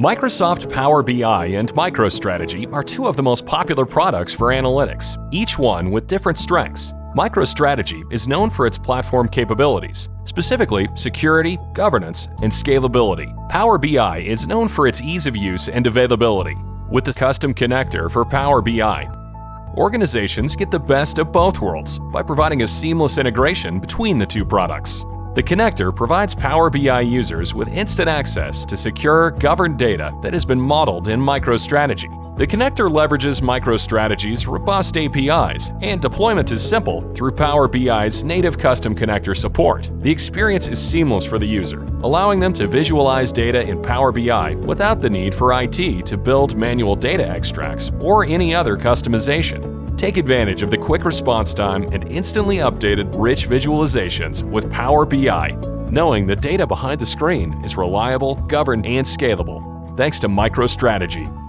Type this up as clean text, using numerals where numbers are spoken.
Microsoft Power BI and MicroStrategy are two of the most popular products for analytics, each one with different strengths. MicroStrategy is known for its platform capabilities, specifically security, governance, and scalability. Power BI is known for its ease of use and availability. With the custom connector for Power BI, organizations get the best of both worlds by providing a seamless integration between the two products. The connector provides Power BI users with instant access to secure, governed data that has been modeled in MicroStrategy. The connector leverages MicroStrategy's robust APIs, and deployment is simple through Power BI's native custom connector support. The experience is seamless for the user, allowing them to visualize data in Power BI without the need for IT to build manual data extracts or any other customization. Take advantage of the quick response time and instantly updated, rich visualizations with Power BI, knowing the data behind the screen is reliable, governed, and scalable, thanks to MicroStrategy.